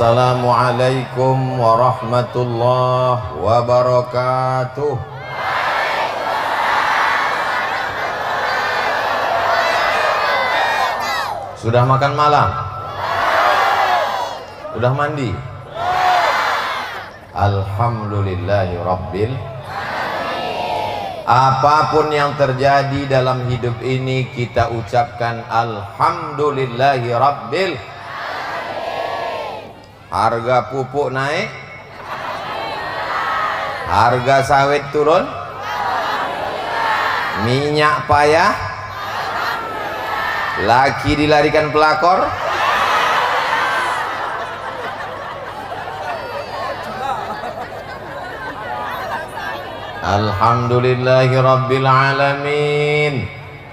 Assalamualaikum warahmatullahi wabarakatuh. Sudah makan malam? Sudah mandi? Alhamdulillahi rabbil. Apapun yang terjadi dalam hidup ini kita ucapkan alhamdulillahi rabbil. Harga pupuk naik, harga sawit turun, minyak payah, laki dilarikan pelakor. Alhamdulillahi rabbil alamin.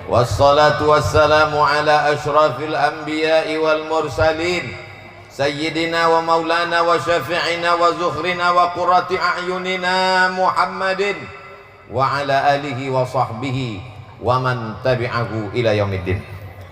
Wassalatu wassalamu ala ashrafil anbiya'i wal mursalin Sayyidina wa maulana wa syafi'ina wa zukhrina wa qurrati a'yunina Muhammadin wa ala alihi wa sahbihi wa man tabi'ahu ila yaumiddin.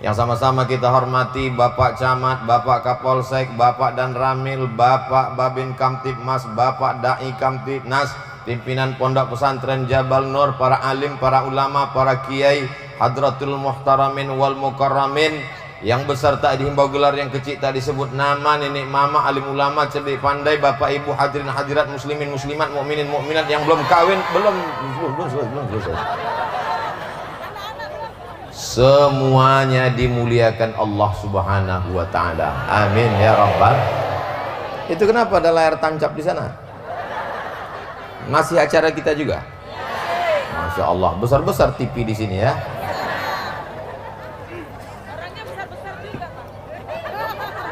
Yang sama-sama kita hormati Bapak Camat, Bapak Kapolsek, Bapak Dan Ramil, Bapak Babin Kamtibmas, Bapak Dai Kamtibnas, pimpinan Pondok Pesantren Jabal Nur, para alim, para ulama, para kiai, hadratul muhtaramin wal mukarramin, yang besar tak dihimbau gelar, yang kecil tak disebut nama, nenek mama, alim ulama, cerdik pandai, bapak ibu, hadirin hadirat, muslimin muslimat, mukminin mukminat yang belum kawin, belum semuanya dimuliakan Allah Subhanahu wa taala. Amin ya rabbal. Itu kenapa ada layar tancap di sana? Masih acara kita juga? Masya Allah, besar-besar TV di sini ya.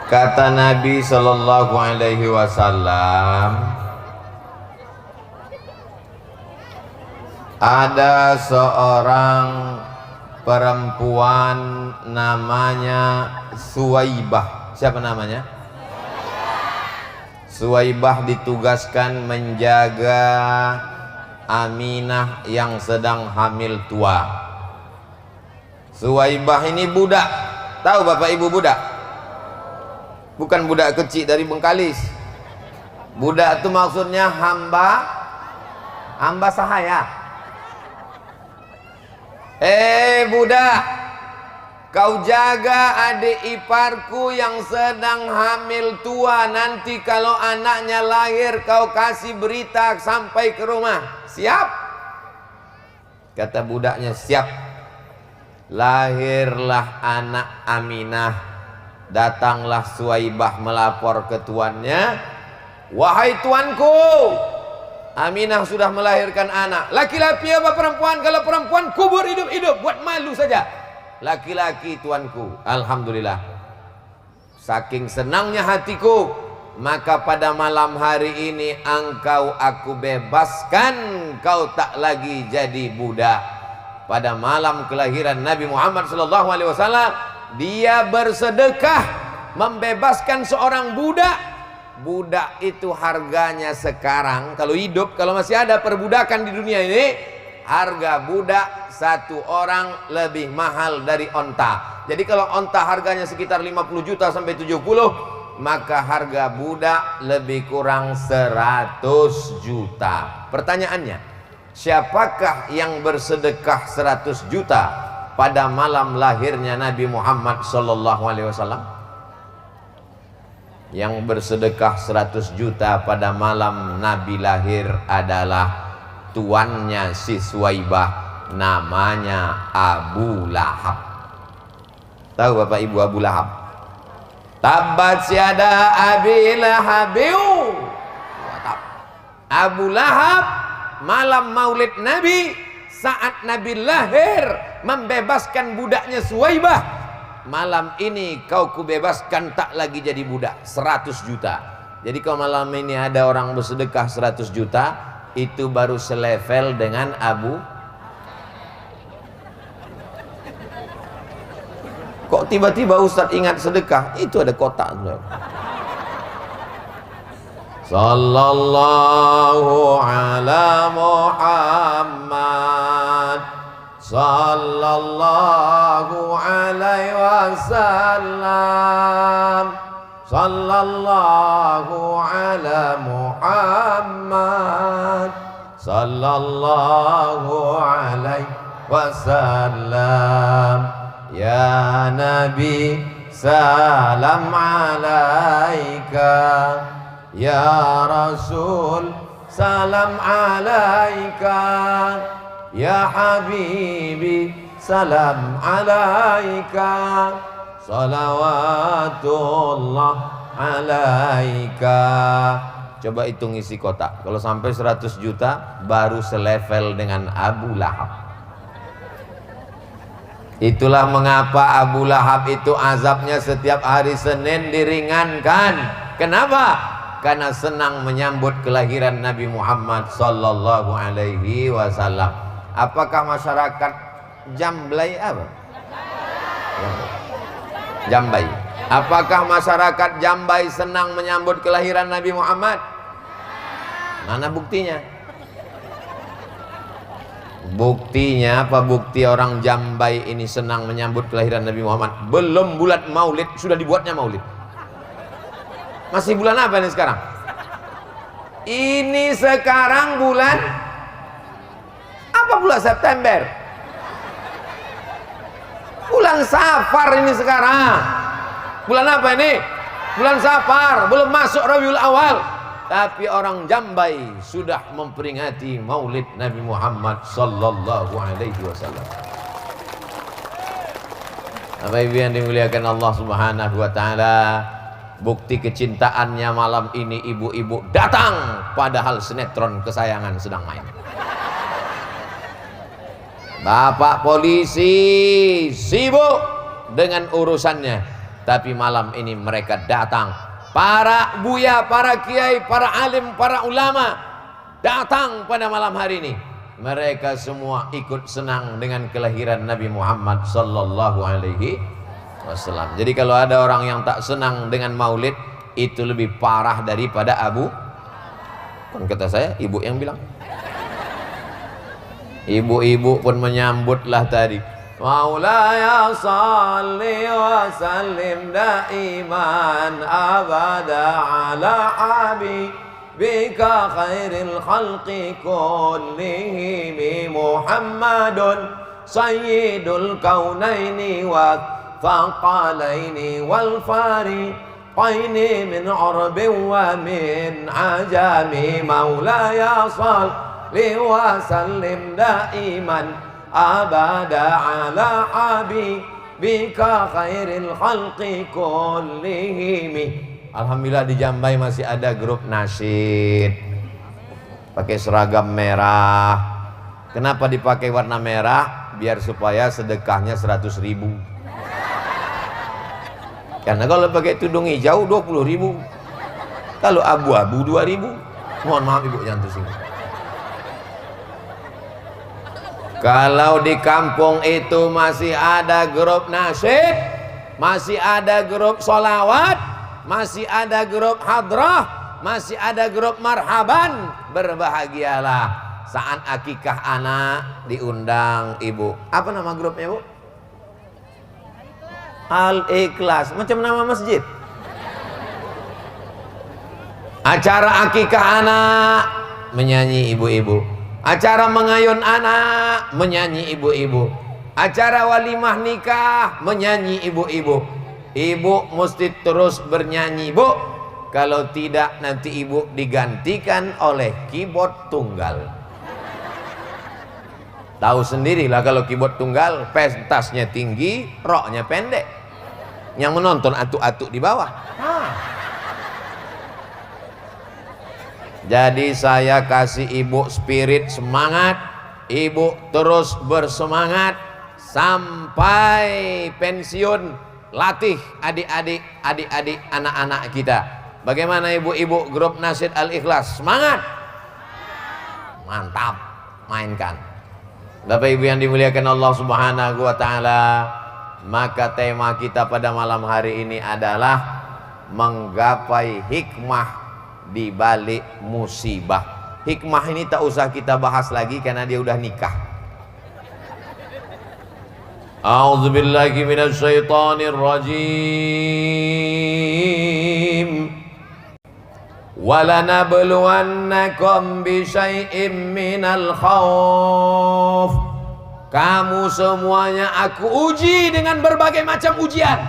Kata Nabi Sallallahu Alaihi Wasallam, ada seorang perempuan namanya Suwaibah. Siapa namanya? Suwaibah ditugaskan menjaga Aminah yang sedang hamil tua. Suwaibah ini budak. Tahu bapak ibu budak? Bukan budak kecil dari Bengkalis. Budak itu maksudnya hamba sahaya. Budak, kau jaga adik iparku yang sedang hamil tua. Nanti kalau anaknya lahir kau kasih berita sampai ke rumah. Siap? Kata budaknya, siap. Lahirlah anak Aminah. Datanglah Suwaibah melapor ke tuannya, wahai tuanku, Aminah sudah melahirkan anak. Laki-laki apa perempuan? Kalau perempuan kubur hidup-hidup, buat malu saja. Laki-laki tuanku. Alhamdulillah. Saking senangnya hatiku, maka pada malam hari ini engkau aku bebaskan, kau tak lagi jadi budak. Pada malam kelahiran Nabi Muhammad SAW, dia bersedekah membebaskan seorang budak. Budak itu harganya sekarang, kalau hidup, kalau masih ada perbudakan di dunia ini, harga budak satu orang lebih mahal dari onta. Jadi kalau onta harganya sekitar 50 juta sampai 70, maka harga budak lebih kurang 100 juta. Pertanyaannya, siapakah yang bersedekah 100 juta pada malam lahirnya Nabi Muhammad SAW? Yang bersedekah 100 juta pada malam Nabi lahir adalah tuannya si Suwaibah, namanya Abu Lahab. Tahu bapak ibu Abu Lahab? Tabbat yada Abi Lahabiu. Abu Lahab malam maulid Nabi, saat Nabi lahir, membebaskan budaknya Suwaibah. Malam ini kau kubebaskan, tak lagi jadi budak. 100 juta. Jadi kalau malam ini ada orang bersedekah 100 juta, itu baru selevel dengan Abu. Kok tiba-tiba Ustadz ingat sedekah? Itu ada kotak. Sallallahu ala Muhammad, sallallahu alaihi wasallam, sallallahu ala Muhammad sallallahu alaihi wasallam. Ya Nabi salam alaika, ya Rasul salam alaika, ya Habibi salam alaika, salawatullah alaika. Coba hitung isi kotak. Kalau sampai 100 juta baru selevel dengan Abu Lahab. Itulah mengapa Abu Lahab itu azabnya setiap hari Senin diringankan. Kenapa? Karena senang menyambut kelahiran Nabi Muhammad sallallahu alaihi wasallam. Apakah masyarakat Jamblay apa? Jambai. Apakah masyarakat Jambai senang menyambut kelahiran Nabi Muhammad? Mana buktinya? Buktinya apa? Bukti orang Jambai ini senang menyambut kelahiran Nabi Muhammad. Belum bulan Maulid sudah dibuatnya Maulid. Masih bulan apa ini sekarang? Ini sekarang bulan apa? Bulan September. Bulan Safar ini sekarang. Bulan apa ini? Bulan Safar, belum masuk Rabiul Awal. Tapi orang Jambai sudah memperingati Maulid Nabi Muhammad sallallahu alaihi wasallam. Bapak Ibu yang dimuliakan Allah Subhanahu wa taala, bukti kecintaannya malam ini ibu-ibu datang padahal sinetron kesayangan sedang main. Bapak polisi sibuk dengan urusannya, tapi malam ini mereka datang. Para buya, para kiai, para alim, para ulama datang pada malam hari ini. Mereka semua ikut senang dengan kelahiran Nabi Muhammad sallallahu alaihi wasallam. Jadi kalau ada orang yang tak senang dengan Maulid, itu lebih parah daripada Abu. Kan kata saya, ibu yang bilang. Ibu-ibu pun menyambutlah tadi. Maulaya salli wa sallim daiman abada ala habibika khairil khalqi kullihim Muhammadun sayyidul kaunaini wa thaqalaini wal fariqaini min arbin wa min ajami. Maulaya salli wa sallim daiman abada ala habibika khairil khalqi kullihim. Alhamdulillah di Jambai masih ada grup nasyid pakai seragam merah. Kenapa dipakai warna merah? Biar supaya sedekahnya 100.000. Karena kalau pakai tudung hijau 20.000, kalau abu-abu 2.000. Mohon maaf ibu jangan tersinggung. Kalau di kampung itu masih ada grup nasyid, masih ada grup solawat, masih ada grup hadrah, masih ada grup marhaban, berbahagialah saat akikah anak diundang ibu. Apa nama grupnya bu? Al-Ikhlas, macam nama masjid. Acara akikah anak menyanyi ibu-ibu. Acara mengayun anak menyanyi ibu-ibu. Acara walimah nikah menyanyi ibu-ibu. Ibu mesti terus bernyanyi bu. Kalau tidak nanti ibu digantikan oleh keyboard tunggal. Tahu sendirilah kalau keyboard tunggal, pentasnya tinggi, roknya pendek. Yang menonton atuk-atuk di bawah. Jadi saya kasih ibu spirit semangat, ibu terus bersemangat sampai pensiun, latih adik-adik anak-anak kita. Bagaimana ibu-ibu grup nasyid Al-Ikhlas? Semangat, mantap, mainkan. Bapak Ibu yang dimuliakan Allah Subhanahu wa taala, maka tema kita pada malam hari ini adalah menggapai hikmah di balik musibah. Hikmah ini tak usah kita bahas lagi karena dia udah nikah. A'udzu billahi minasy syaithanir rajim. Walanabluwannakum bisyai'im minal khauf. Kamu semuanya aku uji dengan berbagai macam ujian.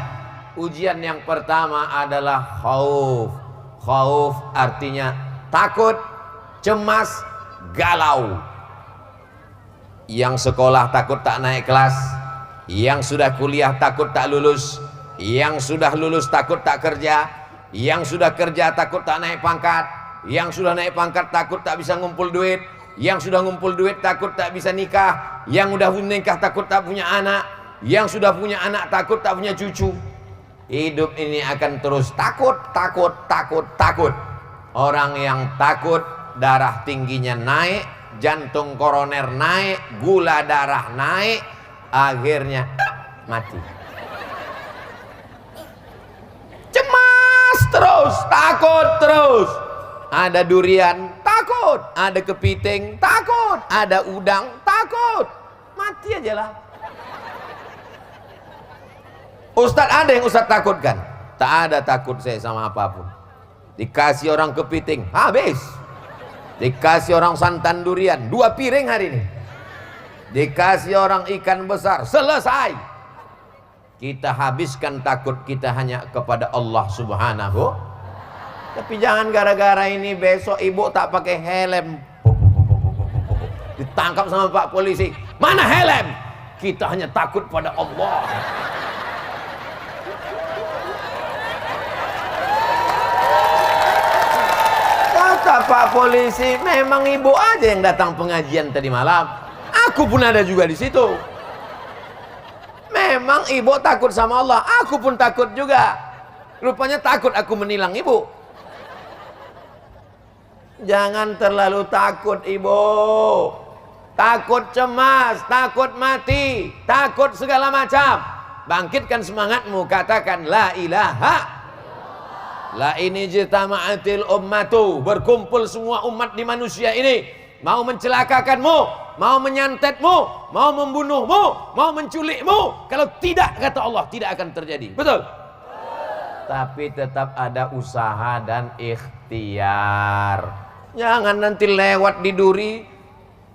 Ujian yang pertama adalah khauf. Khauf artinya takut, cemas, galau. Yang sekolah takut tak naik kelas, yang sudah kuliah takut tak lulus, yang sudah lulus takut tak kerja, yang sudah kerja takut tak naik pangkat, yang sudah naik pangkat takut tak bisa ngumpul duit, yang sudah ngumpul duit takut tak bisa nikah, yang udah nikah takut tak punya anak, yang sudah punya anak takut tak punya cucu. Hidup ini akan terus takut, takut, takut, takut. Orang yang takut darah tingginya naik, jantung koroner naik, gula darah naik, akhirnya mati. Cemas terus, takut terus. Ada durian, takut. Ada kepiting, takut. Ada udang, takut. Mati aja lah. Ustadz, ada yang Ustadz takutkan? Tak ada takut saya sama apapun. Dikasih orang kepiting, habis. Dikasih orang santan durian, 2 piring hari ini. Dikasih orang ikan besar, selesai. Kita habiskan takut kita hanya kepada Allah Subhanahu. Tapi jangan gara-gara ini besok ibu tak pakai helm, ditangkap sama Pak polisi. Mana helm? Kita hanya takut pada Allah. Kata Pak polisi, memang ibu aja yang datang pengajian tadi malam. Aku pun ada juga di situ. Memang ibu takut sama Allah, aku pun takut juga. Rupanya takut aku menilang ibu. Jangan terlalu takut ibu. Takut cemas, takut mati, takut segala macam. Bangkitkan semangatmu, katakan la ilaha. La ini jitama'atil ummatu, berkumpul semua umat di manusia ini, mau mencelakakanmu, mau menyantetmu, mau membunuhmu, mau menculikmu. Kalau tidak, kata Allah, tidak akan terjadi. Betul? Tapi tetap ada usaha dan ikhtiar. Jangan nanti lewat di duri,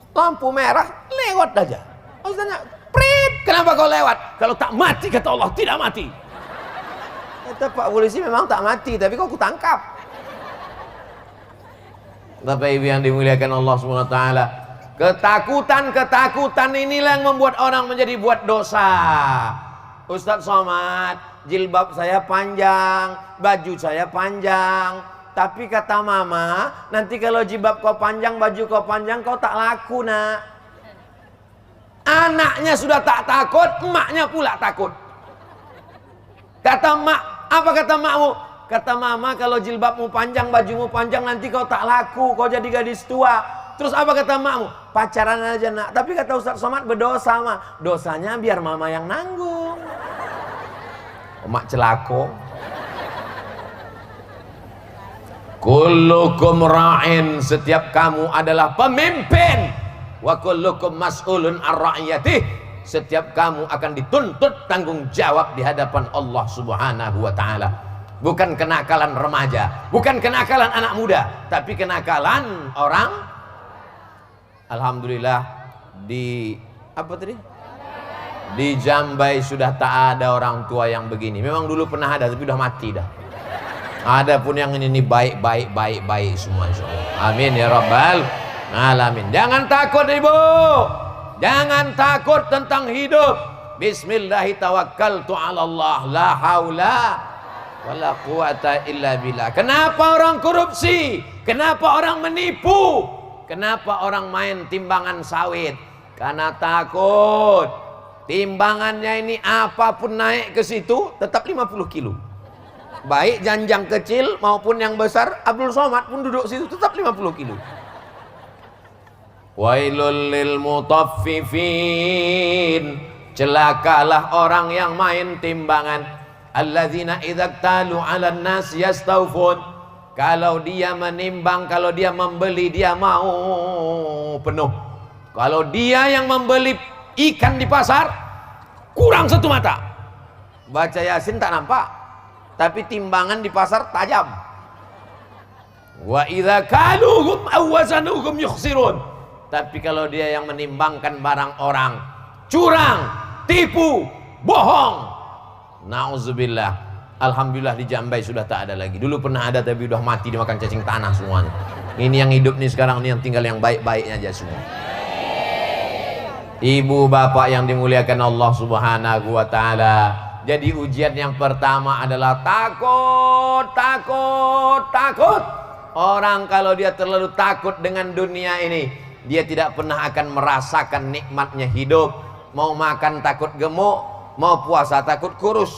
lampu merah, lewat aja. Ustaznya, prit, kenapa kau lewat? Kalau tak mati, kata Allah, tidak mati. Kata Pak polisi, memang tak mati, tapi kok kutangkap. Bapak Ibu yang dimuliakan Allah SWT, ketakutan inilah yang membuat orang menjadi buat dosa. Ustadz Somad, jilbab saya panjang, baju saya panjang, tapi kata mama, nanti kalau jilbab kau panjang, baju kau panjang, kau tak laku nak. Anaknya sudah tak takut, emaknya pula takut. Kata mak, apa kata makmu? Kata mama, kalau jilbabmu panjang, bajumu panjang, nanti kau tak laku, kau jadi gadis tua. Terus apa kata makmu? Pacaran aja nak. Tapi kata Ustadz Somad, berdosa mah. Dosanya biar mama yang nanggung. Mak celako. Kullukum ra'in, setiap kamu adalah pemimpin. Wa kullukum mas'ulun ar-ra'iyatih. Setiap kamu akan dituntut tanggung jawab di hadapan Allah Subhanahu wa taala. Bukan kenakalan remaja, bukan kenakalan anak muda, tapi kenakalan orang. Alhamdulillah di apa tadi? Di Jambai sudah tak ada orang tua yang begini. Memang dulu pernah ada, tapi udah mati dah. Ada pun yang ini baik semua, insyaallah. Amin ya rabbal alamin. Jangan takut ibu. Jangan takut tentang hidup. Bismillahi tawakkaltu ala Allah, la haula wala quwata illa billah. Kenapa orang korupsi? Kenapa orang menipu? Kenapa orang main timbangan sawit? Karena takut. Timbangannya ini apapun naik ke situ tetap 50 kilo. Baik janjang kecil maupun yang besar, Abdul Somad pun duduk situ tetap 50 kilo. Wailul lil mutaffifin, celakalah orang yang main timbangan. Alladzina idza talu 'alan nas yastawfun, kalau dia menimbang, kalau dia membeli, dia mau penuh. Kalau dia yang membeli ikan di pasar, kurang satu mata. Baca Yasin tak nampak, tapi timbangan di pasar tajam. Wa idza kaluhum aw wazanuhum yukhsirun. Tapi kalau dia yang menimbangkan barang orang, curang, tipu, bohong, nauzubillah. Alhamdulillah di Jambai sudah tak ada lagi. Dulu pernah ada tapi udah mati dimakan cacing tanah semuanya. Ini yang hidup nih sekarang, ini yang tinggal yang baik-baiknya aja semua. Ibu bapak yang dimuliakan Allah Subhanahu wa taala. Jadi ujian yang pertama adalah takut, takut, takut. Orang kalau dia terlalu takut dengan dunia ini, dia tidak pernah akan merasakan nikmatnya hidup. Mau makan takut gemuk, mau puasa takut kurus.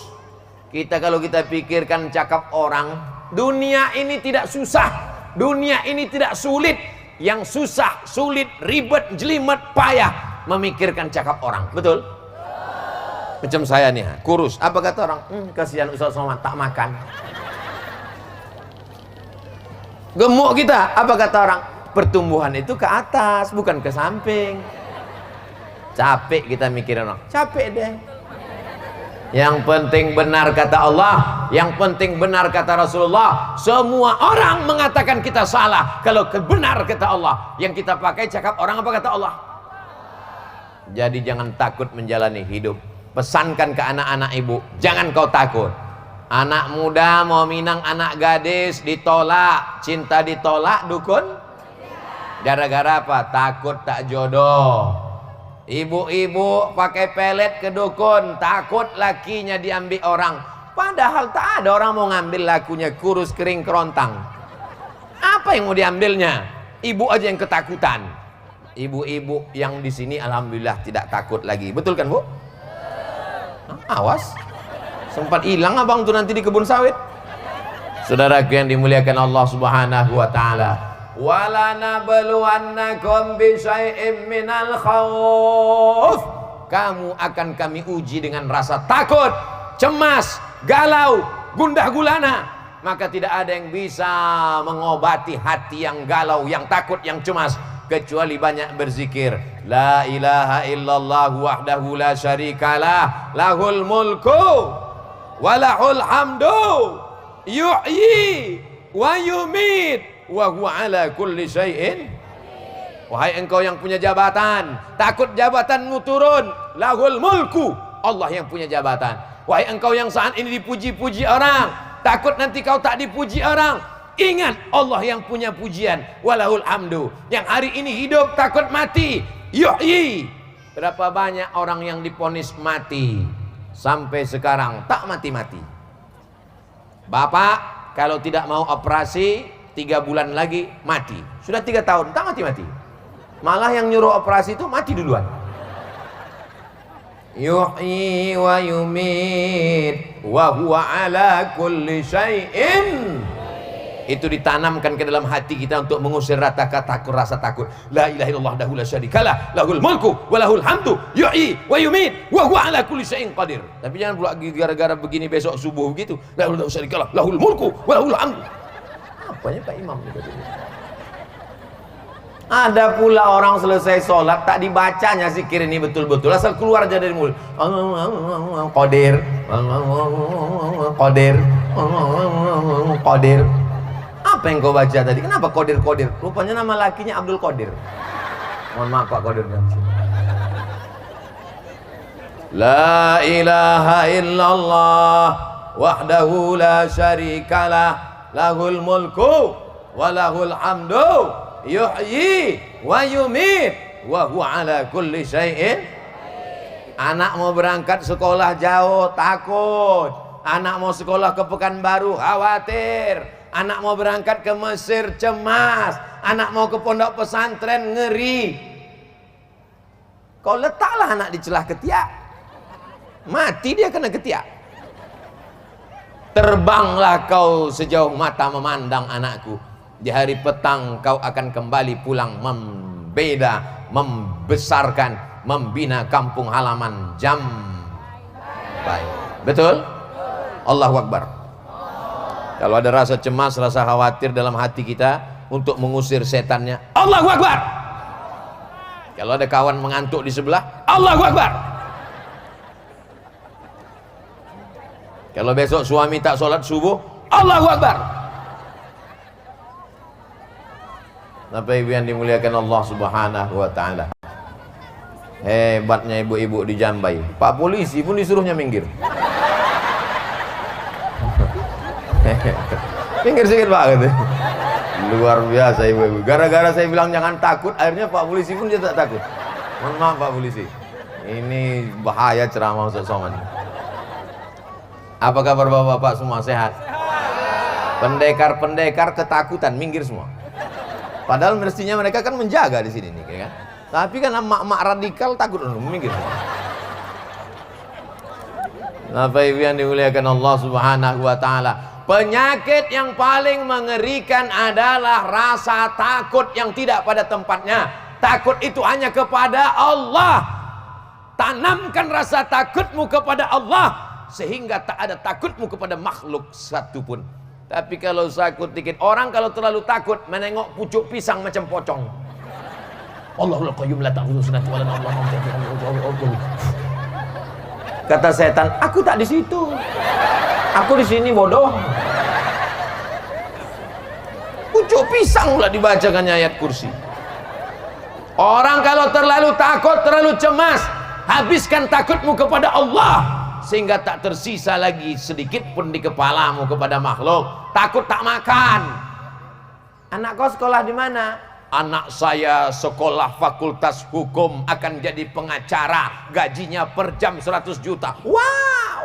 Kita kalau kita pikirkan cakap orang, dunia ini tidak susah, dunia ini tidak sulit. Yang susah, sulit, ribet, jelimet, payah memikirkan cakap orang. Betul? Macam saya nih, kurus. Apa kata orang? Kasihan Ustaz Somad tak makan. Gemuk kita, apa kata orang? Pertumbuhan itu ke atas, bukan ke samping. Capek kita mikirin orang, capek deh. Yang penting benar kata Allah, yang penting benar kata Rasulullah. Semua orang mengatakan kita salah. Kalau benar kata Allah, yang kita pakai cakap orang apa kata Allah. Jadi jangan takut menjalani hidup. Pesankan ke anak-anak ibu, jangan kau takut. Anak muda mau minang anak gadis, ditolak. Cinta ditolak, dukun. Gara-gara apa? Takut tak jodoh. Ibu-ibu pakai pelet ke dukun, takut lakinya diambil orang. Padahal tak ada orang mau ngambil lakunya, kurus kering kerontang. Apa yang mau diambilnya? Ibu aja yang ketakutan. Ibu-ibu yang di sini alhamdulillah tidak takut lagi. Betul kan, Bu? Awas. Sempat hilang abang tuh nanti di kebun sawit. Saudaraku yang dimuliakan Allah Subhanahu wa taala. Wala nabluwannakum bisyai'im minal khauf. Kamu akan kami uji dengan rasa takut, cemas, galau, gundah gulana. Maka tidak ada yang bisa mengobati hati yang galau, yang takut, yang cemas, kecuali banyak berzikir. La ilaha illallah wahdahu la syarikalah, lahul mulku walahul hamdu, yuhyi wa yumit wa huwa ala kulli syai'in. Wahai engkau yang punya jabatan, takut jabatanmu turun, lahul mulku, Allah yang punya jabatan. Wahai engkau yang saat ini dipuji-puji orang, takut nanti kau tak dipuji orang, ingat Allah yang punya pujian. Walahul hamdu, yang hari ini hidup takut mati, yuhyi. Berapa banyak orang yang diponis mati sampai sekarang tak mati-mati. Bapak kalau tidak mau operasi 3 bulan lagi mati. Sudah 3 tahun tak mati-mati. Malah yang nyuruh operasi itu mati duluan. Yuhyi wa yumit wa huwa ala kulli syai'in. Itu ditanamkan ke dalam hati kita untuk mengusir rasa takut. La ilaha illallah wahdahu la syarikalah, lahul mulku wa lahul hamdu, yuhyi wa yumit wa huwa ala kulli syai'in qadir. Tapi jangan pula gara-gara begini besok subuh begitu. La ilaha illallah, lahul mulku wa lahul hamdu. Apanya Pak Imam? Ada pula orang selesai sholat tak dibacanya zikir ini betul-betul, asal keluar aja dari mulut. Qadir, Qadir, Qadir. Apa yang kau baca tadi? Kenapa Qadir? Rupanya nama lakinya Abdul Qadir. Mohon maaf Pak Qadir. La ilaha illallah wahdahu la syarikalah, lahul mulku wa lahul hamdu, yuhyi wa yumit wa huwa ala kulli syai'in. Anak mau berangkat sekolah jauh takut, anak mau sekolah ke Pekanbaru khawatir, anak mau berangkat ke Mesir cemas, anak mau ke pondok pesantren ngeri. Kau letaklah anak di celah ketiak, mati dia kena ketiak. Terbanglah kau sejauh mata memandang anakku. Di hari petang kau akan kembali pulang membeda, membesarkan, membina kampung halaman Jambai. Betul? Allahu Akbar. Kalau ada rasa cemas, rasa khawatir dalam hati kita untuk mengusir setannya, Allahu Akbar. Kalau ada kawan mengantuk di sebelah, Allahu Akbar. Kalau besok suami tak sholat subuh, Allahu Akbar. Bapak ibu yang dimuliakan Allah subhanahu wa ta'ala, hebatnya ibu-ibu di Jambai. Pak polisi pun disuruhnya minggir. Minggir sedikit Pak gitu. Luar biasa ibu-ibu. Gara-gara saya bilang jangan takut, akhirnya Pak polisi pun dia tak takut. Mohon maaf Pak polisi, ini bahaya ceramah Ustaz Somad. Apa kabar bapak-bapak semua, sehat? Pendekar-pendekar ketakutan minggir semua. Padahal mestinya mereka kan menjaga di sini nih, kan? Tapi kan emak-emak radikal takut minggir. Bapak ibu yang dimuliakan Allah subhanahu wa ta'ala, penyakit yang paling mengerikan adalah rasa takut yang tidak pada tempatnya. Takut itu hanya kepada Allah. Tanamkan rasa takutmu kepada Allah, sehingga tak ada takutmu kepada makhluk satupun. Tapi kalau takut dikit, orang kalau terlalu takut menengok pucuk pisang macam pocong. Allahul Qayyum la ta'khudhuhu sinatun wa la nawm. Kata setan, aku tak di situ. Aku di sini bodoh. Pucuk pisang pula dibacakannya ayat kursi. Orang kalau terlalu takut, terlalu cemas, habiskan takutmu kepada Allah, sehingga tak tersisa lagi sedikit pun di kepalamu kepada makhluk. Takut tak makan. Anak kau sekolah di mana? Anak saya sekolah fakultas hukum, akan jadi pengacara, gajinya per jam 100 juta. Wow.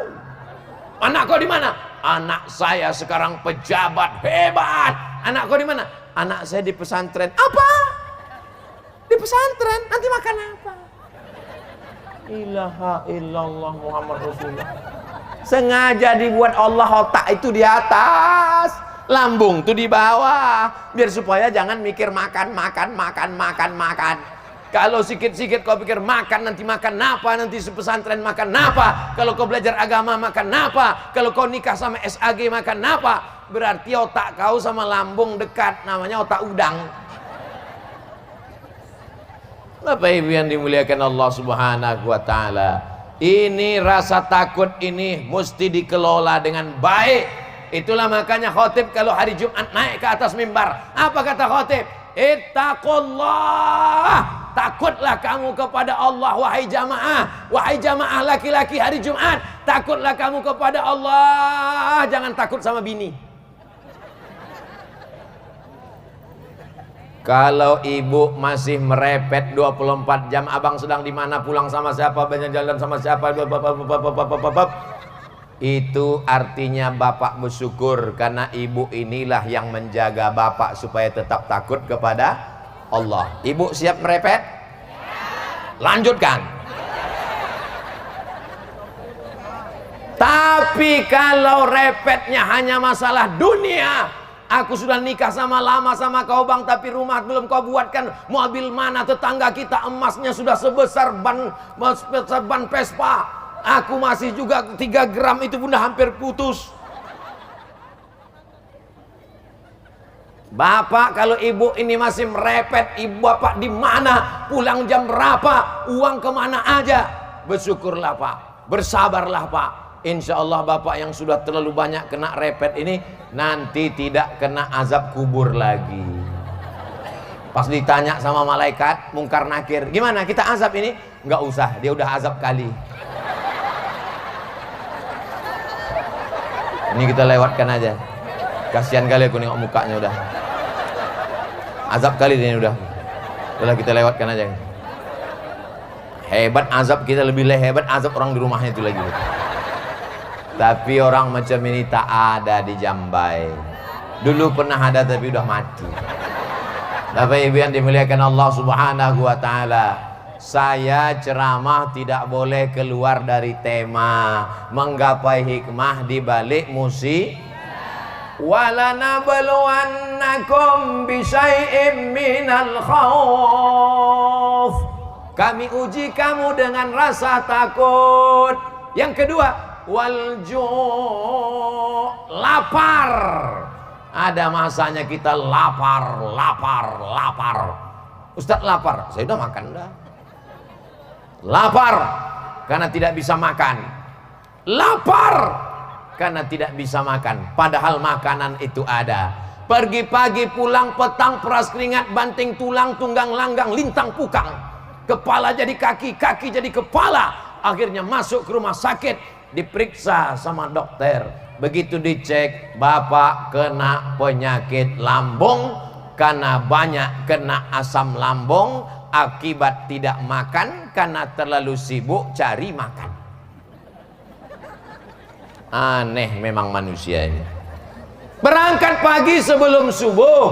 Anak kau di mana? Anak saya sekarang pejabat hebat. Anak kau di mana? Anak saya di pesantren. Apa? Di pesantren? Nanti makan apa? Ilaha illallah Muhammad Rasulullah. Sengaja dibuat Allah otak itu di atas, lambung itu di bawah, biar supaya jangan mikir makan. Kalau sikit-sikit kau pikir makan, nanti makan apa, nanti pesantren makan apa, kalau kau belajar agama makan apa, kalau kau nikah sama SAG makan apa, berarti otak kau sama lambung dekat, namanya otak udang. Bapak ibu yang dimuliakan Allah subhanahu wa ta'ala, ini rasa takut ini mesti dikelola dengan baik. Itulah makanya khotib kalau hari Jumat naik ke atas mimbar, apa kata khotib? Ittaqullah, takutlah kamu kepada Allah wahai jamaah. Wahai jamaah laki-laki hari Jumat, takutlah kamu kepada Allah, jangan takut sama bini. Kalau ibu masih merepet 24 jam, abang sedang di mana, pulang sama siapa, banyak jalan sama siapa, itu artinya bapak bersyukur, karena ibu inilah yang menjaga bapak supaya tetap takut kepada Allah. Ibu siap merepet? Lanjutkan. Tapi kalau repetnya hanya masalah dunia, aku sudah nikah sama lama sama kau bang, tapi rumah belum kau buatkan. Mobil mana tetangga kita emasnya sudah sebesar ban Vespa. Aku masih juga 3 gram itu bunda hampir putus. Bapak kalau ibu ini masih merepet, ibu bapak di mana, pulang jam berapa, uang kemana aja, bersyukurlah pak, bersabarlah pak. Insya Allah bapak yang sudah terlalu banyak kena repet ini nanti tidak kena azab kubur lagi. Pas ditanya sama malaikat mungkar nakir, gimana kita azab ini? Nggak usah, dia udah azab kali. Ini kita lewatkan aja. Kasihan kali aku nengok mukanya udah. Azab kali ini udah. Udah kita lewatkan aja. Hebat azab kita, lebih hebat azab orang di rumahnya itu lagi. Tapi orang macam ini tak ada di Jambai. Dulu pernah ada tapi udah mati. Bapak ibu yang dimuliakan Allah subhanahu wa ta'ala, saya ceramah tidak boleh keluar dari tema, menggapai hikmah di balik musibah. Walanabluwannakum bisyai'im minal khauf, kami uji kamu dengan rasa takut. Yang kedua, lapar. Ada masanya kita lapar. Ustadz lapar, saya udah makan dah. Lapar karena tidak bisa makan. Lapar karena tidak bisa makan, padahal makanan itu ada. Pergi pagi pulang petang, peras keringat, banting tulang, tunggang langgang, lintang pukang, kepala jadi kaki, kaki jadi kepala. Akhirnya masuk ke rumah sakit, diperiksa sama dokter. Begitu dicek, bapak kena penyakit lambung karena banyak kena asam lambung akibat tidak makan karena terlalu sibuk cari makan. Aneh memang manusia ini. Berangkat pagi sebelum subuh,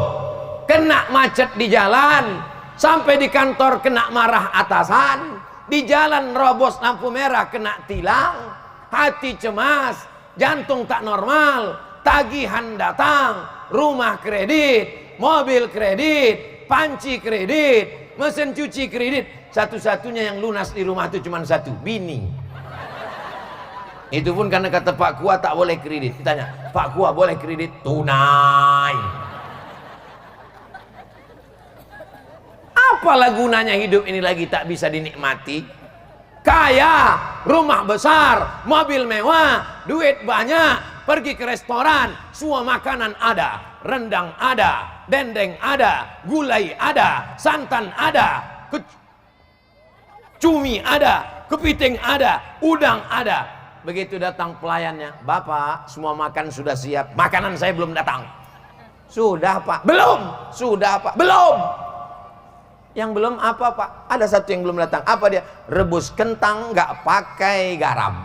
kena macet di jalan, sampai di kantor kena marah atasan, di jalan robos lampu merah kena tilang, hati cemas, jantung tak normal, tagihan datang, rumah kredit, mobil kredit, panci kredit, mesin cuci kredit. Satu-satunya yang lunas di rumah itu cuma satu, bini. Itu pun karena kata Pak Kua tak boleh kredit. Ditanya, Pak Kua boleh kredit? Tunai. Apalah gunanya hidup ini lagi tak bisa dinikmati? Kaya, rumah besar, mobil mewah, duit banyak, pergi ke restoran, semua makanan ada, rendang ada, dendeng ada, gulai ada, santan ada, cumi ada, kepiting ada, udang ada. Begitu datang pelayannya, Bapak semua makan sudah siap, makanan saya belum datang. Sudah Pak, belum. Sudah Pak, belum. Yang belum apa Pak? Ada satu yang belum datang. Apa dia? Rebus kentang nggak pakai garam.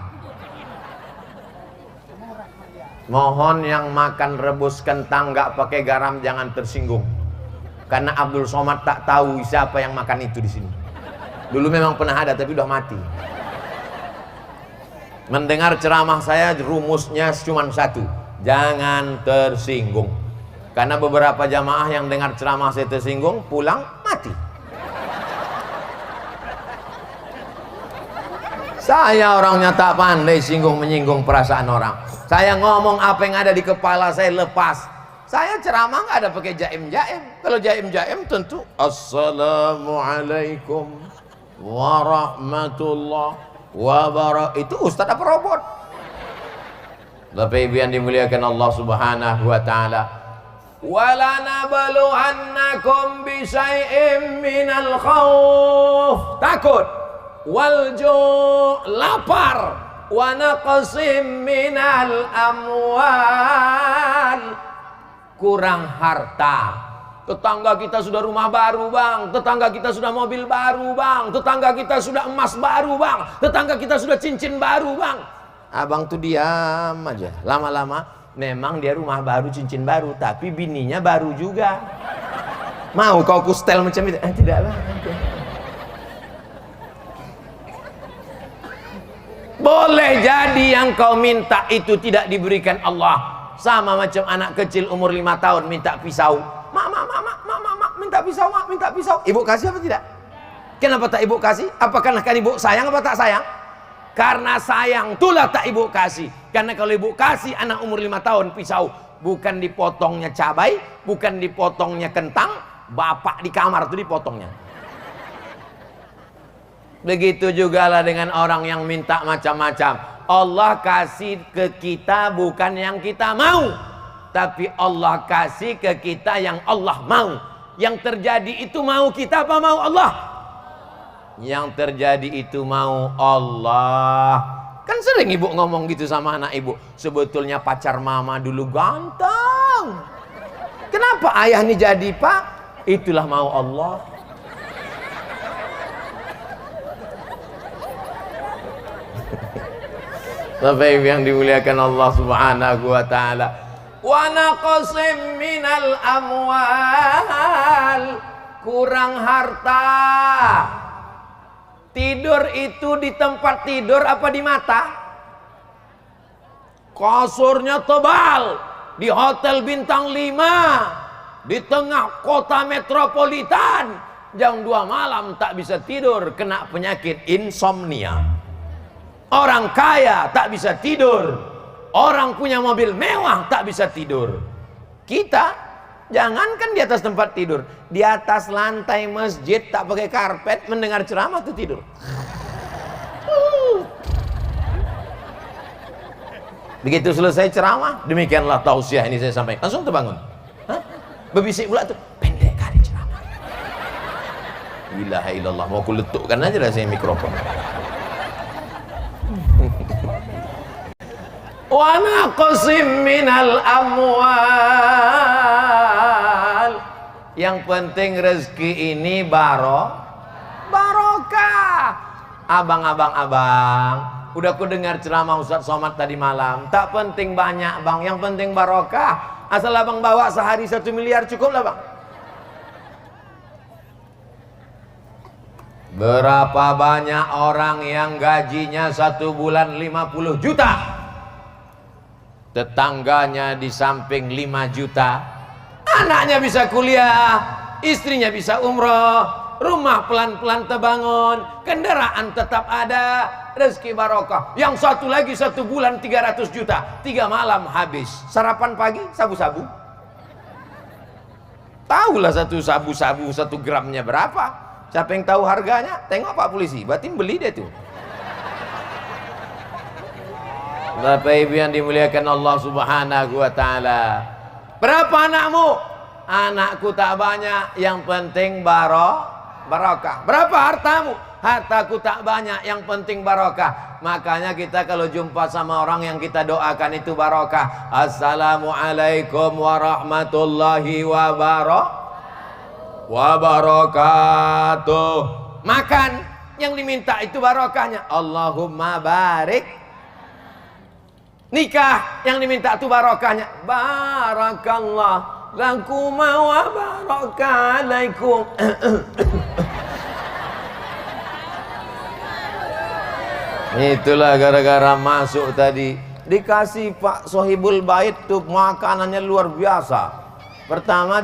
Mohon yang makan rebus kentang nggak pakai garam jangan tersinggung, karena Abdul Somad tak tahu siapa yang makan itu di sini. Dulu memang pernah ada tapi udah mati. Mendengar ceramah saya rumusnya cuma satu, jangan tersinggung. Karena beberapa jamaah yang dengar ceramah saya tersinggung, pulang mati. Saya orangnya tak pandai menyinggung perasaan orang. Saya ngomong apa yang ada di kepala saya lepas. Saya ceramah nggak ada pakai jaim-jaim. Kalau jaim-jaim tentu Assalamualaikum warahmatullahi wabarakatuh. Itu ustaz apa robot? Bapak Ibu yang dimuliakan Allah Subhanahu wa taala, walanabluwannakum bisyai'im minal khauf, takut, wal ju', lapar, wa naqsim minal amwal, kurang harta. Tetangga kita sudah rumah baru bang, tetangga kita sudah mobil baru bang, tetangga kita sudah emas baru bang, tetangga kita sudah cincin baru bang. Abang tuh diam aja. Lama-lama memang dia rumah baru, cincin baru, tapi bininya baru juga. Mau kau kustel macam itu? Tidak bang. Boleh jadi yang kau minta itu tidak diberikan Allah. Sama macam anak kecil umur 5 tahun minta pisau. Mak, minta pisau, mak, minta pisau. Ibu kasih apa tidak? Kenapa tak ibu kasih? Apakah kan ibu sayang apa tak sayang? Karena sayang itulah tak ibu kasih. Karena kalau ibu kasih anak umur 5 tahun pisau, bukan dipotongnya cabai, bukan dipotongnya kentang, bapak di kamar itu dipotongnya. Begitu juga lah dengan orang yang minta macam-macam. Allah kasih ke kita bukan yang kita mau, tapi Allah kasih ke kita yang Allah mau. Yang terjadi itu mau kita apa mau Allah? Yang terjadi itu mau Allah. Kan sering ibu ngomong gitu sama anak ibu, sebetulnya pacar mama dulu ganteng, kenapa ayah ini jadi pak? Itulah mau Allah. Bapak Ibu yang dimuliakan Allah Subhanahu wa taala, wa naqsim minal amwal, kurang harta. Tidur itu di tempat tidur apa di mata? Kasurnya tebal di hotel bintang 5 di tengah kota metropolitan, jam 2 malam tak bisa tidur, kena penyakit insomnia. Orang kaya tak bisa tidur, orang punya mobil mewah tak bisa tidur. Kita jangankan di atas tempat tidur, di atas lantai masjid tak pakai karpet mendengar ceramah tuh tidur. Begitu selesai ceramah, demikianlah tausiah ini saya sampaikan, langsung terbangun. Hah? Berbisik pula tuh, pendek kali ceramah. Ilaha illallah, mau aku letukkan aja rasanya mikrofon. Wa naqsim minal amwal. Yang penting rezeki ini barokah. Abang, udah ku dengar ceramah Ustaz Somad tadi malam. Tak penting banyak bang, yang penting barokah. Asal abang bawa sehari 1 miliar cukup lah bang. Berapa banyak orang yang gajinya 1 bulan 50 juta, tetangganya di samping 5 juta, anaknya bisa kuliah, istrinya bisa umroh, rumah pelan-pelan terbangun, kendaraan tetap ada, rezeki barokah. Yang satu lagi 1 bulan 300 juta, 3 malam habis. Sarapan pagi sabu-sabu. Tahulah satu sabu-sabu 1 gramnya berapa. Siapa yang tahu harganya? Tengok Pak Polisi, berarti beli dia tuh. Bapak Ibu yang dimuliakan Allah Subhanahu wa taala. Berapa anakmu? Anakku tak banyak, yang penting barokah. Berapa hartamu? Hartaku tak banyak, yang penting barokah. Makanya kita kalau jumpa sama orang yang kita doakan itu barokah. Assalamualaikum warahmatullahi wabarakatuh. Makan, yang diminta itu barokahnya. Allahumma barik. Nikah, yang diminta itu barokahnya. Barakallah lakum wa barakalaikum. Itulah gara-gara masuk tadi dikasih Pak Sohibul Bait tuh makanannya luar biasa. Pertama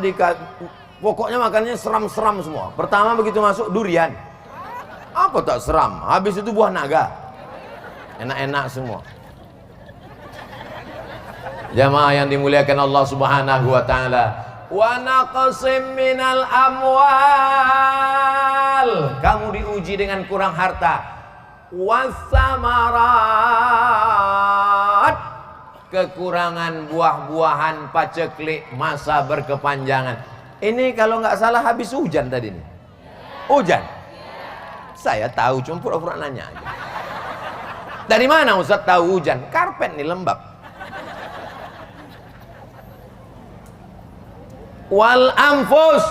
pokoknya makanannya seram-seram semua. Pertama begitu masuk durian. Apa tak seram? Habis itu buah naga. Enak-enak semua. Jamaah yang dimuliakan Allah Subhanahu wa taala. Wa naqsim minal amwal. Kamu diuji dengan kurang harta. Wasamarat. Kekurangan buah-buahan paceklik masa berkepanjangan. Ini kalau nggak salah habis hujan tadi nih. Hujan. Saya tahu, cuma pura-pura nanya aja. Dari mana Ustaz tahu hujan? Karpet nih lembab. Wal anfus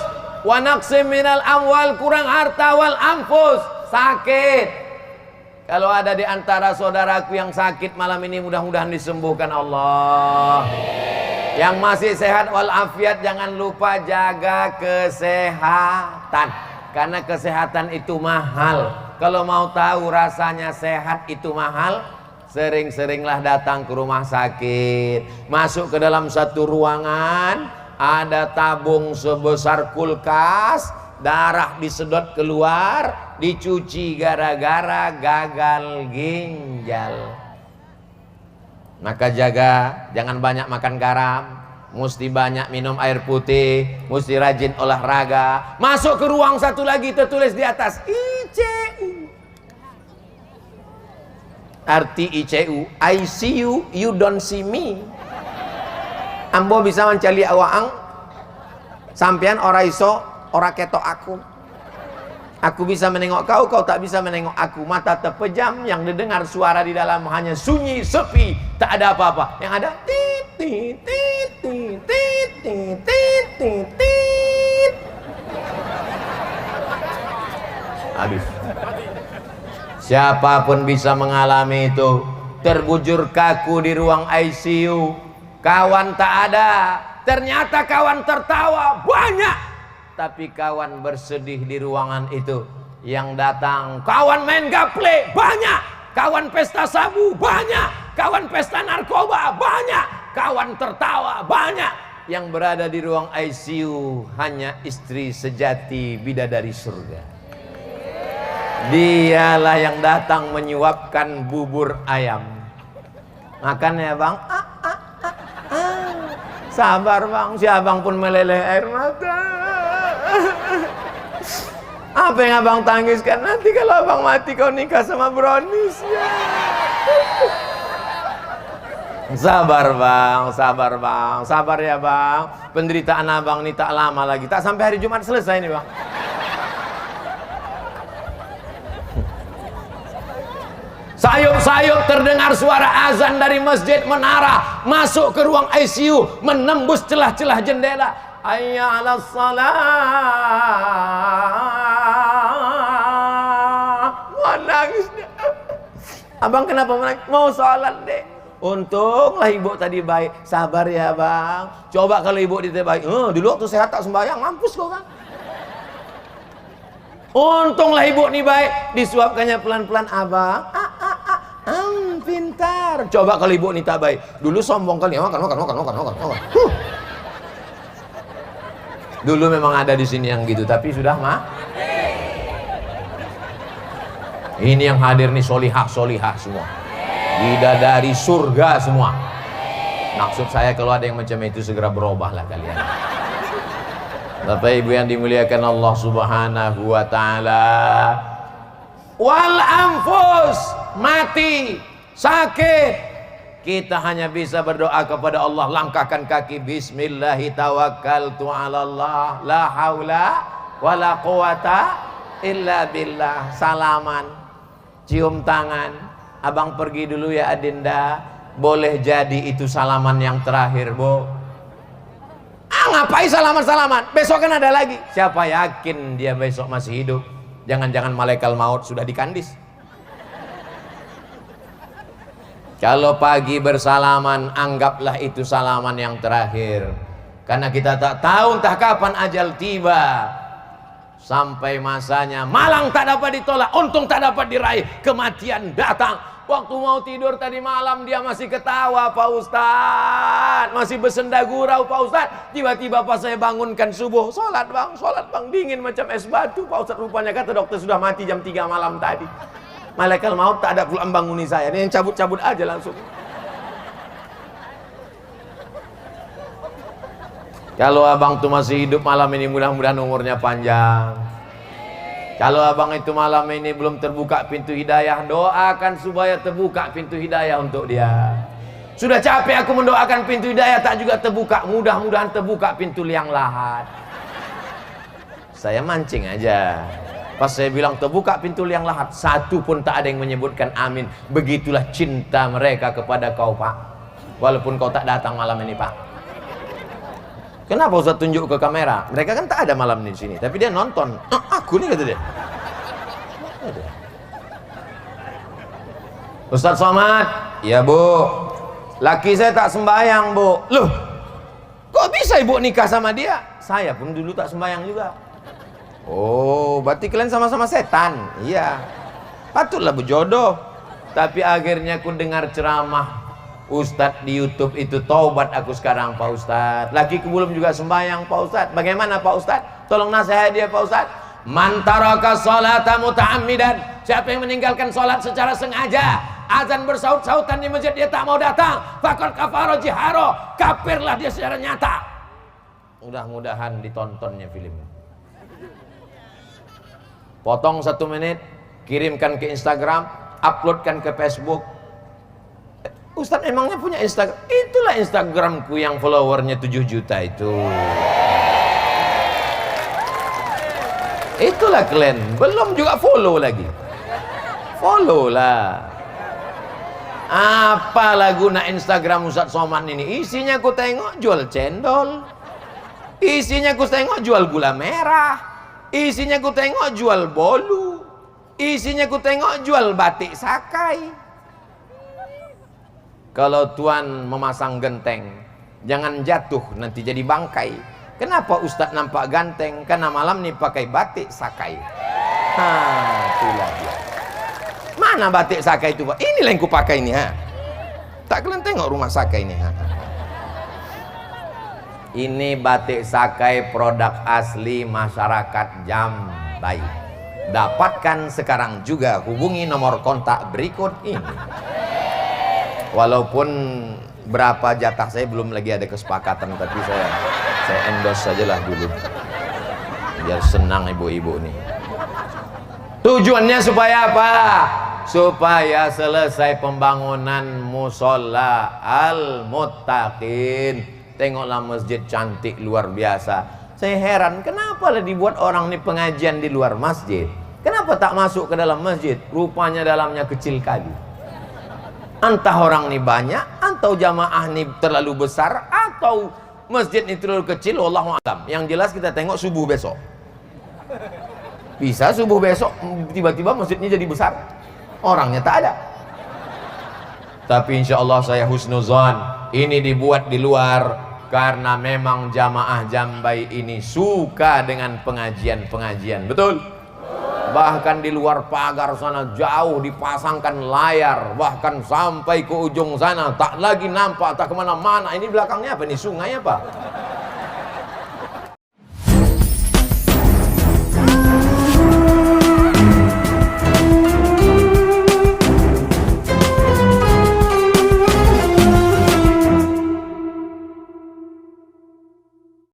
wa naqsim minal amwal, kurang harta, wal anfus, sakit. Kalau ada di antara saudaraku yang sakit malam ini, mudah-mudahan disembuhkan Allah. Yang masih sehat wal afiat, jangan lupa jaga kesehatan, karena kesehatan itu mahal. Kalau mau tahu rasanya sehat itu mahal, sering-seringlah datang ke rumah sakit. Masuk ke dalam satu ruangan, ada tabung sebesar kulkas, darah disedot keluar, dicuci gara-gara gagal ginjal. Maka jaga, jangan banyak makan garam, mesti banyak minum air putih, mesti rajin olahraga. Masuk ke ruang satu lagi, tertulis di atas ICU. Arti ICU, I see you, you don't see me. Ambo bisa mencari awaang, sampean ora iso, ora ketok aku. Aku bisa menengok kau, kau tak bisa menengok aku. Mata terpejam, yang didengar suara di dalam hanya sunyi, sepi, tak ada apa-apa. Yang ada tit tit tit tit tit tit tit tit tit. Habis. Siapapun bisa mengalami itu. Terbujur kaku di ruang ICU. Kawan tak ada, ternyata kawan tertawa banyak, tapi kawan bersedih di ruangan itu. Yang datang kawan main gaple banyak, kawan pesta sabu banyak, kawan pesta narkoba banyak, kawan tertawa banyak. Yang berada di ruang ICU hanya istri sejati bidadari surga. Dialah yang datang menyuapkan bubur ayam. Makan ya bang? Sabar bang, si abang pun meleleh air mata. Apa yang abang tangiskan? Nanti kalau abang mati kau nikah sama brownies ya. Sabar bang, sabar bang, sabar ya bang. Penderitaan abang ini tak lama lagi, tak sampai hari Jumat selesai nih bang. Sayup-sayup terdengar suara azan dari masjid menara, masuk ke ruang ICU, menembus celah-celah jendela. Hayya 'alas shalah. Menangis dia. Abang kenapa menangis? Mau sholat deh. Untunglah ibu tadi baik. Sabar ya bang. Coba kalau ibu tadi baik, dulu waktu sehat tak sembahyang, mampus kok kan. Untunglah ibu nih baik, disuapkannya pelan-pelan. Abang, pintar. Coba kalau ibu nih tak baik, dulu sombong kali, makan. Dulu memang ada di sini yang gitu, tapi sudah mah. Ini yang hadir nih solihah semua. Bidadari surga semua. Maksud saya kalau ada yang macam itu segera berubahlah kalian. Bapak Ibu yang dimuliakan Allah Subhanahu wa taala. Wal anfus, mati, sakit. Kita hanya bisa berdoa kepada Allah, langkahkan kaki, bismillahi tawakkaltu 'alallah, la haula wala quwata illa billah. Salaman, cium tangan. Abang pergi dulu ya Adinda. Boleh jadi itu salaman yang terakhir, Bu. Ngapain salaman-salaman? Besok kan ada lagi. Siapa yakin dia besok masih hidup? Jangan-jangan malaikat maut sudah dikandis. Kalau pagi bersalaman, anggaplah itu salaman yang terakhir. Karena kita tak tahu entah kapan ajal tiba. Sampai masanya, malang tak dapat ditolak, untung tak dapat diraih, kematian datang. Waktu mau tidur tadi malam dia masih ketawa Pak Ustadz, masih bersenda gurau Pak Ustadz. Tiba-tiba pas saya bangunkan subuh, sholat bang, dingin macam es batu Pak Ustadz. Rupanya kata dokter sudah mati jam 3 malam tadi. Malaikat maut tak ada pula membanguni saya, ini yang cabut-cabut aja langsung. Kalau abang tuh masih hidup malam ini, mudah-mudahan umurnya panjang. Kalau abang itu malam ini belum terbuka pintu hidayah, doakan supaya terbuka pintu hidayah untuk dia. Sudah capek aku mendoakan pintu hidayah tak juga terbuka, mudah-mudahan terbuka pintu liang lahat. Saya mancing aja. Pas saya bilang terbuka pintu liang lahat, satu pun tak ada yang menyebutkan amin. Begitulah cinta mereka kepada kau Pak. Walaupun kau tak datang malam ini Pak. Kenapa Ustaz tunjuk ke kamera? Mereka kan tak ada malam ini di sini, tapi dia nonton. Aku nih kata dia. Ustaz Somad, ya Bu. Laki saya tak sembahyang Bu. Loh, kok bisa ibu nikah sama dia? Saya pun dulu tak sembahyang juga. Oh, berarti kalian sama-sama setan. Iya, patutlah berjodoh. Tapi akhirnya aku dengar ceramah Ustadz di YouTube itu, taubat aku sekarang Pak Ustadz. Lakiku belum juga sembahyang Pak Ustadz. Bagaimana Pak Ustadz? Tolong nasihat dia Pak Ustadz. Man taraka sholata muta'ammidan, siapa yang meninggalkan sholat secara sengaja, azan bersaut-sautan di masjid dia tak mau datang, faqad kafara jiharo, kafirlah dia secara nyata. Mudah-mudahan ditontonnya film. Potong 1 menit, kirimkan ke Instagram, uploadkan ke Facebook. Ustadz emangnya punya Instagram? Itulah Instagramku yang followernya 7 juta itu. Itulah kalian, belum juga follow lagi. Follow lah. Apa guna Instagram Ustadz Somad ini? Isinya ku tengok jual cendol, isinya ku tengok jual gula merah, isinya ku tengok jual bolu, isinya ku tengok jual batik sakai. Kalau Tuhan memasang genteng, jangan jatuh nanti jadi bangkai. Kenapa Ustadz nampak ganteng? Karena malam nih pakai batik sakai. Itulah dia. Mana batik sakai itu Pak? Inilah yang kupakai ini. Tak kalian tengok rumah sakai ini. Ini batik sakai produk asli masyarakat Jambai. Dapatkan sekarang juga, hubungi nomor kontak berikut ini. Walaupun berapa jatah saya belum lagi ada kesepakatan, tapi saya endorse sajalah dulu biar senang ibu-ibu nih. Tujuannya supaya apa? supaya selesai pembangunan musola al-muttaqin. Tengoklah masjid cantik luar biasa. Saya heran kenapa lah dibuat orang ini pengajian di luar masjid. Kenapa tak masuk ke dalam masjid? Rupanya dalamnya kecil kali. Entah orang ini banyak, atau jamaah ini terlalu besar, atau masjid ini terlalu kecil, wallahu a'lam. Yang jelas kita tengok subuh besok. Bisa subuh besok tiba-tiba masjidnya jadi besar, orangnya tak ada. Tapi insya Allah saya husnuzon, ini dibuat di luar karena memang jamaah Jambai ini suka dengan pengajian-pengajian. Betul? Bahkan di luar pagar sana jauh dipasangkan layar, bahkan sampai ke ujung sana tak lagi nampak, tak kemana-mana. Ini belakangnya apa nih, sungai apa?